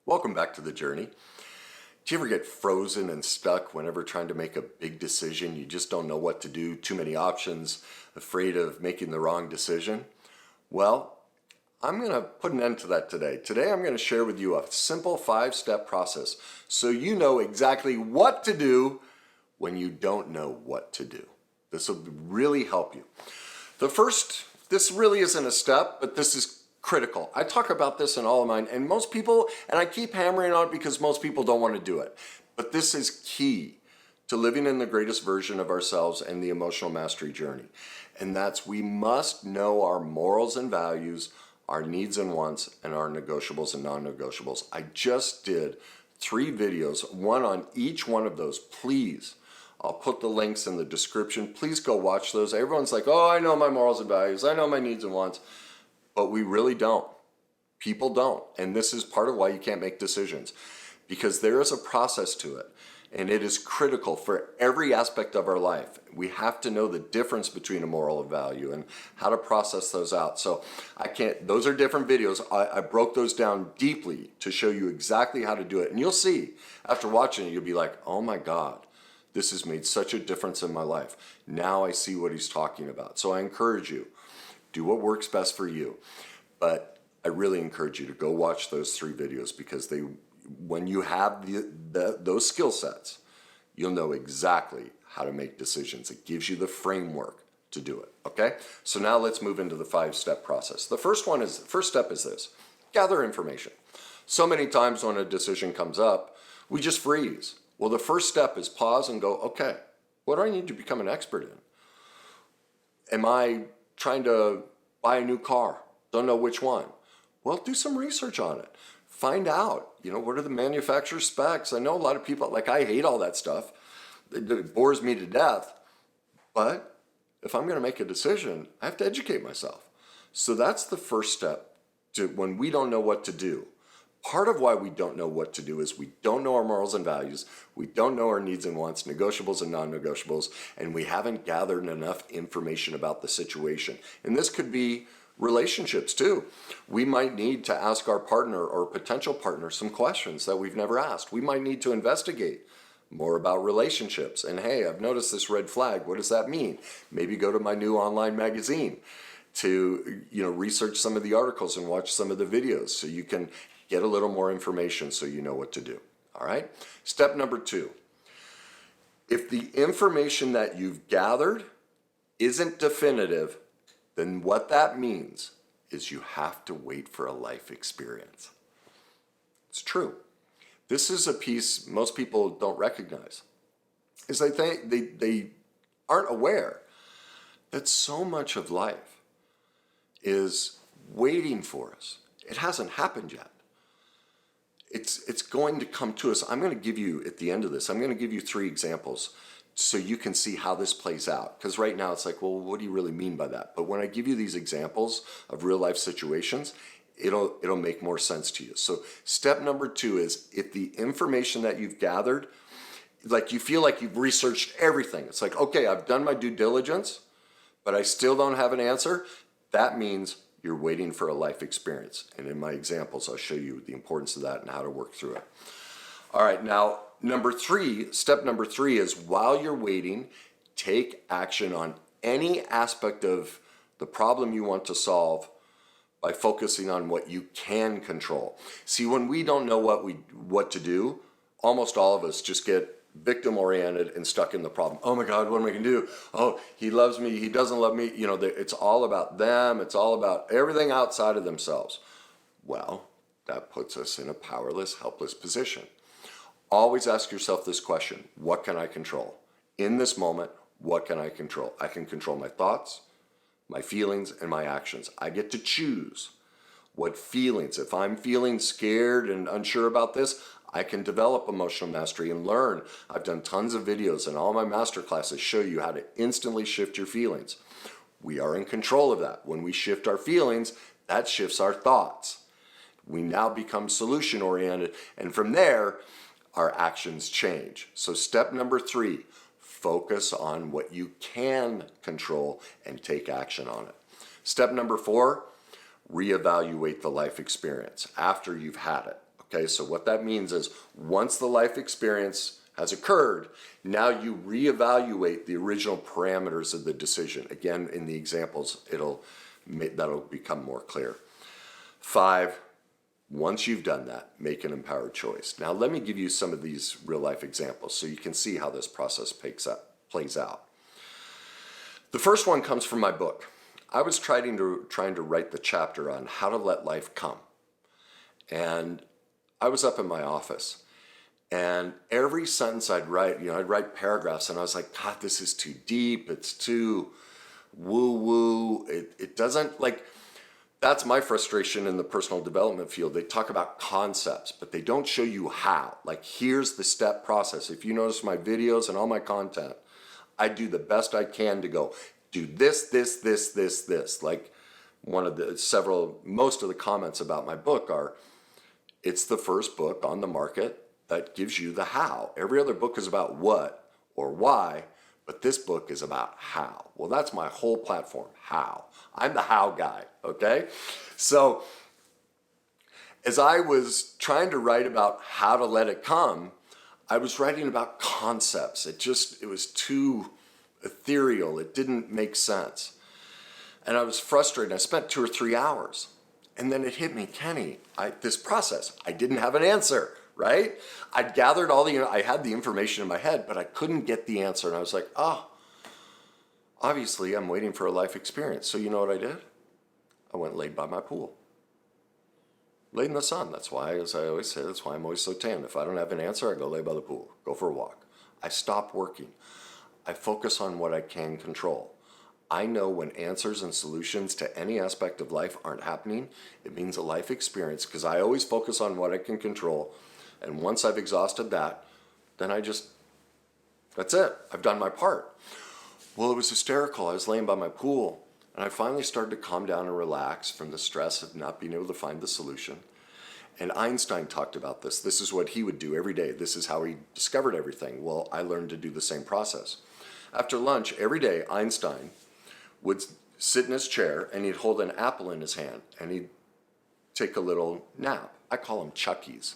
Welcome back to the journey. Do you ever get frozen and stuck whenever trying to make a big decision? You just don't know what to do, too many options, afraid of making the wrong decision? Well, I'm going to put an end to that today. Today I'm going to share with you a simple 5-step process so you know exactly what to do when you don't know what to do. This will really help you. This really isn't a step, but this is critical. I talk about this in all of mine, and most people, and I keep hammering on it because most people don't want to do it. But this is key to living in the greatest version of ourselves and the emotional mastery journey. And that's we must know our morals and values, our needs and wants, and our negotiables and non-negotiables. I just did 3 videos, one on each one of those. Please, I'll put the links in the description. Please go watch those. Everyone's like, oh, I know my morals and values. I know my needs and wants. But we really don't. People don't. And this is part of why you can't make decisions. Because there is a process to it. And it is critical for every aspect of our life. We have to know the difference between a moral and value and how to process those out. So those are different videos. I broke those down deeply to show you exactly how to do it. And you'll see, after watching it, you'll be like, oh my God, this has made such a difference in my life. Now I see what he's talking about. So I encourage you, do what works best for you. But I really encourage you to go watch those 3 videos because when you have those skill sets, you'll know exactly how to make decisions. It gives you the framework to do it, okay? So now let's move into the 5-step process. The first step is this: gather information. So many times when a decision comes up, we just freeze. Well, the first step is pause and go, okay, what do I need to become an expert in? Am I trying to buy a new car? Don't know which one. Well, do some research on it. Find out, what are the manufacturer specs? I know a lot of people, I hate all that stuff. It bores me to death. But if I'm going to make a decision, I have to educate myself. So that's the first step when we don't know what to do. Part of why we don't know what to do is we don't know our morals and values, we don't know our needs and wants, negotiables and non-negotiables, and we haven't gathered enough information about the situation. And this could be relationships too. We might need to ask our partner or potential partner some questions that we've never asked. We might need to investigate more about relationships. And hey, I've noticed this red flag. What does that mean? Maybe go to my new online magazine to research some of the articles and watch some of the videos so you can get a little more information so you know what to do. All right? Step number 2. If the information that you've gathered isn't definitive, then what that means is you have to wait for a life experience. It's true. This is a piece most people don't recognize. Is they aren't aware that so much of life is waiting for us. It hasn't happened yet. It's going to come to us. I'm going to give you, at the end of this, I'm going to give you 3 examples so you can see how this plays out. Because right now it's like, well, what do you really mean by that? But when I give you these examples of real life situations, it'll make more sense to you. So step number 2 is if the information that you've gathered, you feel like you've researched everything. It's like, okay, I've done my due diligence, but I still don't have an answer. That means you're waiting for a life experience. And in my examples, I'll show you the importance of that and how to work through it. All right, now, step number 3 is while you're waiting, take action on any aspect of the problem you want to solve by focusing on what you can control. See, when we don't know what to do, almost all of us just get victim-oriented and stuck in the problem. Oh my God, what am I going to do? Oh, he loves me, he doesn't love me. It's all about them. It's all about everything outside of themselves. Well, that puts us in a powerless, helpless position. Always ask yourself this question: what can I control? In this moment, what can I control? I can control my thoughts, my feelings, and my actions. I get to choose what feelings. If I'm feeling scared and unsure about this, I can develop emotional mastery and learn. I've done tons of videos and all my master classes show you how to instantly shift your feelings. We are in control of that. When we shift our feelings, that shifts our thoughts. We now become solution oriented, and from there, our actions change. So step number 3, focus on what you can control and take action on it. Step number 4, reevaluate the life experience after you've had it. Okay, so what that means is once the life experience has occurred, now you reevaluate the original parameters of the decision. Again, in the examples, that'll become more clear. 5, once you've done that, make an empowered choice. Now let me give you some of these real life examples so you can see how this process plays out. The first one comes from my book. I was trying to write the chapter on how to let life come. And I was up in my office, and every sentence I'd write, I'd write paragraphs, and I was like, God, this is too deep. It's too woo-woo. It doesn't, that's my frustration in the personal development field. They talk about concepts, but they don't show you how. Here's the step process. If you notice my videos and all my content, I do the best I can to go, do this, this, this, this, this. Most of the comments about my book are, it's the first book on the market that gives you the how. Every other book is about what or why, but this book is about how. Well, that's my whole platform, how. I'm the how guy, okay? So as I was trying to write about how to let it come, I was writing about concepts. It was too ethereal. It didn't make sense. And I was frustrated. I spent 2 or 3 hours. And then it hit me, Kenny, this process, I didn't have an answer, right? I'd gathered I had the information in my head, but I couldn't get the answer. And I was like, obviously I'm waiting for a life experience. So you know what I did? I went and laid by my pool. Laid in the sun. That's why, as I always say, that's why I'm always so tan. If I don't have an answer, I go lay by the pool, go for a walk. I stop working. I focus on what I can control. I know when answers and solutions to any aspect of life aren't happening, it means a life experience, because I always focus on what I can control. And once I've exhausted that, then that's it. I've done my part. Well, it was hysterical. I was laying by my pool, and I finally started to calm down and relax from the stress of not being able to find the solution. And Einstein talked about this. This is what he would do every day. This is how he discovered everything. Well, I learned to do the same process. After lunch, every day, Einstein would sit in his chair, and he'd hold an apple in his hand, and he'd take a little nap. I call them Chuckies.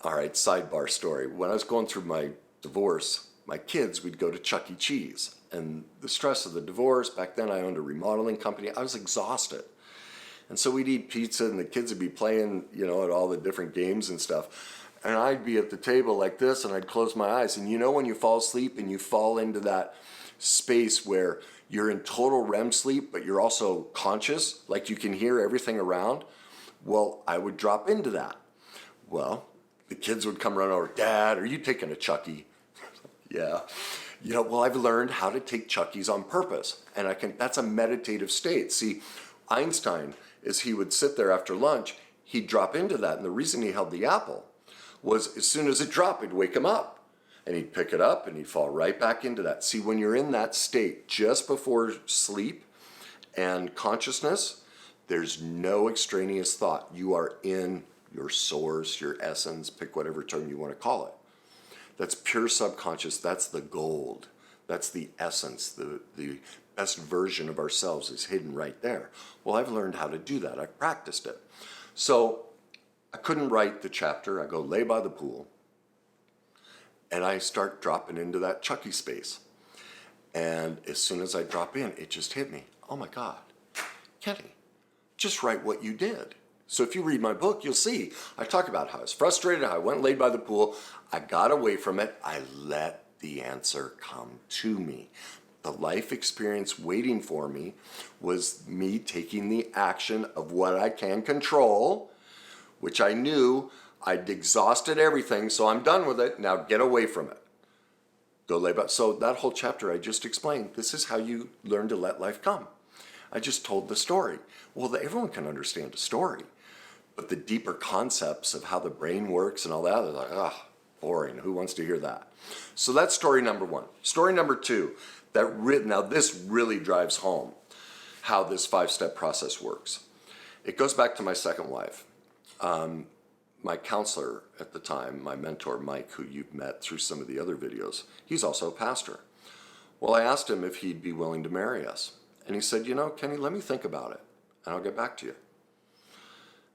All right, sidebar story. When I was going through my divorce, my kids, we'd go to Chuck E. Cheese. And the stress of the divorce, back then I owned a remodeling company, I was exhausted. And so we'd eat pizza, and the kids would be playing, at all the different games and stuff. And I'd be at the table like this, and I'd close my eyes. And when you fall asleep and you fall into that space where you're in total REM sleep, but you're also conscious, like you can hear everything around, well, I would drop into that. Well, the kids would come run over, Dad, are you taking a Chucky? Yeah. I've learned how to take Chuckies on purpose, and that's a meditative state. See, Einstein, as he would sit there after lunch, he'd drop into that, and the reason he held the apple was as soon as it dropped, it'd wake him up. And he'd pick it up and he'd fall right back into that. See, when you're in that state just before sleep and consciousness, there's no extraneous thought. You are in your source, your essence, pick whatever term you want to call it. That's pure subconscious. That's the gold. That's the essence. The best version of ourselves is hidden right there. Well, I've learned how to do that. I've practiced it. So I couldn't write the chapter. I go lay by the pool. And I start dropping into that Chucky space. And as soon as I drop in, it just hit me. Oh my God, Kenny, just write what you did. So if you read my book, you'll see I talk about how I was frustrated, how I went and laid by the pool. I got away from it. I let the answer come to me. The life experience waiting for me was me taking the action of what I can control, which I knew I'd exhausted everything, so I'm done with it. Now get away from it. Go lay by. So that whole chapter I just explained, this is how you learn to let life come. I just told the story. Well, everyone can understand a story, but the deeper concepts of how the brain works and all that, they're like, boring. Who wants to hear that? So that's story number 1. Story number 2, now this really drives home how this 5-step process works. It goes back to my second wife. My counselor at the time, my mentor, Mike, who you've met through some of the other videos, he's also a pastor. Well, I asked him if he'd be willing to marry us. And he said, Kenny, let me think about it, and I'll get back to you.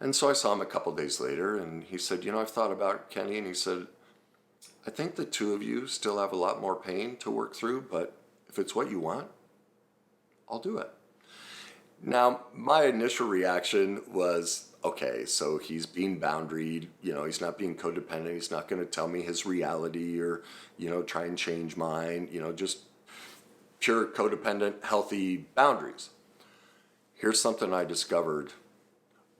And so I saw him a couple days later, and he said, I've thought about it, Kenny, and he said, I think the two of you still have a lot more pain to work through, but if it's what you want, I'll do it. Now, my initial reaction was, okay, so he's being boundaried, he's not being codependent, he's not going to tell me his reality or, try and change mine, just pure codependent, healthy boundaries. Here's something I discovered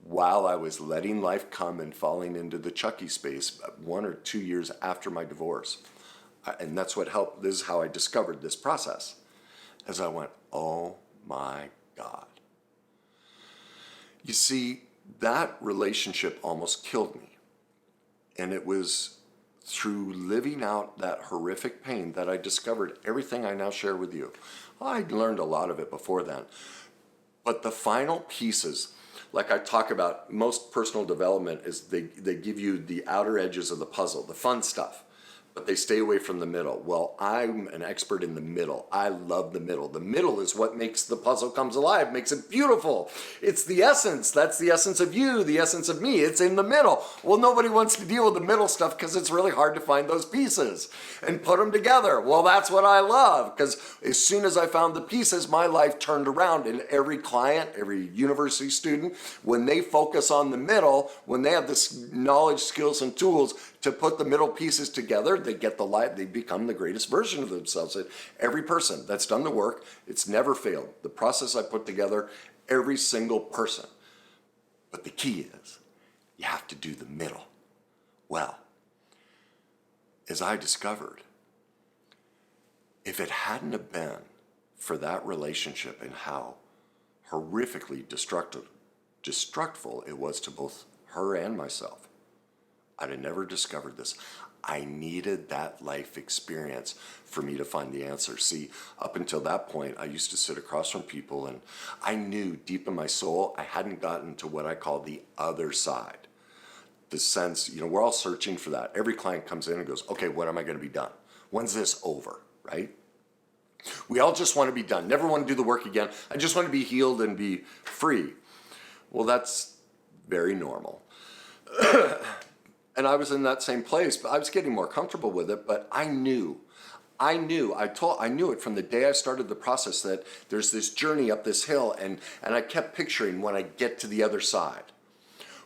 while I was letting life come and falling into the Chucky space 1 or 2 years after my divorce. And that's what helped. This is how I discovered this process. As I went, oh my God. You see, that relationship almost killed me. And it was through living out that horrific pain that I discovered everything I now share with you. I'd learned a lot of it before then. But the final pieces, like I talk about, most personal development is they give you the outer edges of the puzzle, the fun stuff, but they stay away from the middle. Well, I'm an expert in the middle. I love the middle. The middle is what makes the puzzle comes alive, makes it beautiful. It's the essence. That's the essence of you, the essence of me. It's in the middle. Well, nobody wants to deal with the middle stuff because it's really hard to find those pieces and put them together. Well, that's what I love, because as soon as I found the pieces, my life turned around. And every client, every university student, when they focus on the middle, when they have this knowledge, skills, and tools to put the middle pieces together, they get the light, they become the greatest version of themselves. And every person that's done the work, it's never failed. The process I put together, every single person. But the key is, you have to do the middle. Well, as I discovered, if it hadn't have been for that relationship and how horrifically destructful it was to both her and myself, I'd have never discovered this. I needed that life experience for me to find the answer. See, up until that point, I used to sit across from people and I knew deep in my soul I hadn't gotten to what I call the other side. The sense, we're all searching for that. Every client comes in and goes, okay, when am I going to be done? When's this over, right? We all just want to be done. Never want to do the work again. I just want to be healed and be free. Well, that's very normal. And I was in that same place, but I was getting more comfortable with it, but I knew it from the day I started the process that there's this journey up this hill, and I kept picturing when I get to the other side.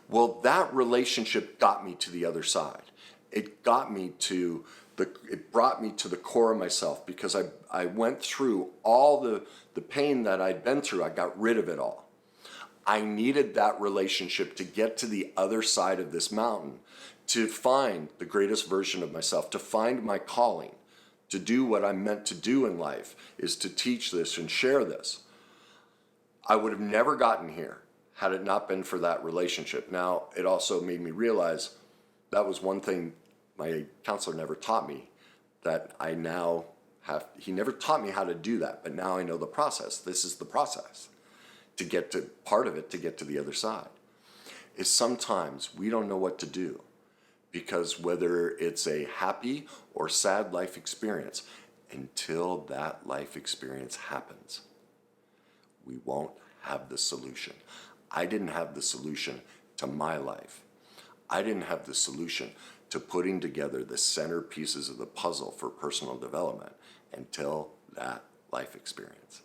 Well, that relationship got me to the other side. It brought me to the core of myself, because I went through all the pain that I'd been through. I got rid of it all. I needed that relationship to get to the other side of this mountain, to find the greatest version of myself, to find my calling, to do what I'm meant to do in life, is to teach this and share this. I would have never gotten here had it not been for that relationship. Now, it also made me realize that was one thing my counselor never taught me, that I now have. He never taught me how to do that, but now I know the process. This is the process to get to part of it, to get to the other side. Is sometimes we don't know what to do, because whether it's a happy or sad life experience, until that life experience happens, we won't have the solution. I didn't have the solution to my life. I didn't have the solution to putting together the center pieces of the puzzle for personal development until that life experience.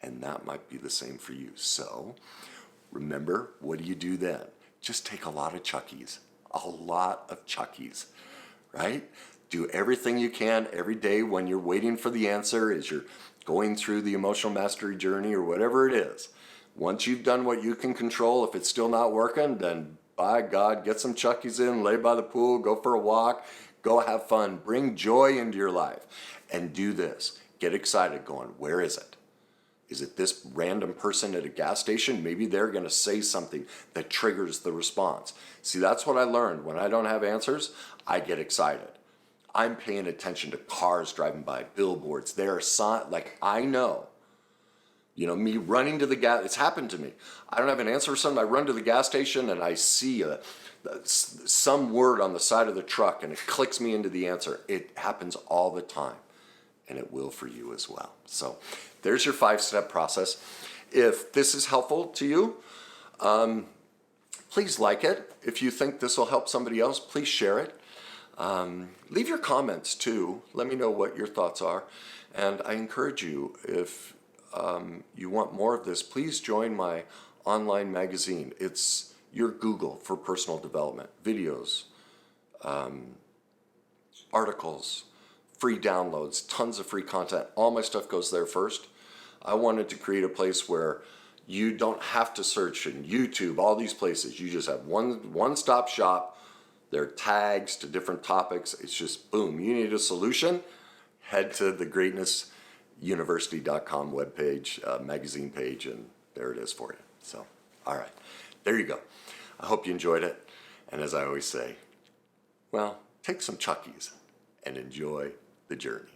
And that might be the same for you. So remember, what do you do then? Just take a lot of Chuckies, right? Do everything you can every day when you're waiting for the answer, as you're going through the emotional mastery journey or whatever it is. Once you've done what you can control, if it's still not working, then by God, get some Chuckies in, lay by the pool, go for a walk, go have fun, bring joy into your life, and do this. Get excited going, where is it? Is it this random person at a gas station? Maybe they're going to say something that triggers the response. See, that's what I learned. When I don't have answers, I get excited. I'm paying attention to cars driving by, billboards. There are signs, like I know. Me running to the gas, it's happened to me. I don't have an answer for something. I run to the gas station and I see some word on the side of the truck and it clicks me into the answer. It happens all the time, and it will for you as well. So there's your 5-step process. If this is helpful to you, Please like it. If you think this will help somebody else, please share it. Leave your comments too. Let me know what your thoughts are. And I encourage you, if you want more of this, please join my online magazine. It's your Google for personal development. Videos, articles, free downloads, tons of free content. All my stuff goes there first. I wanted to create a place where you don't have to search in YouTube, all these places. You just have one-stop shop. There are tags to different topics. It's just boom. You need a solution? Head to the greatnessuniversity.com webpage, magazine page, and there it is for you. So, all right, there you go. I hope you enjoyed it. And as I always say, well, take some Chuckies and enjoy the journey.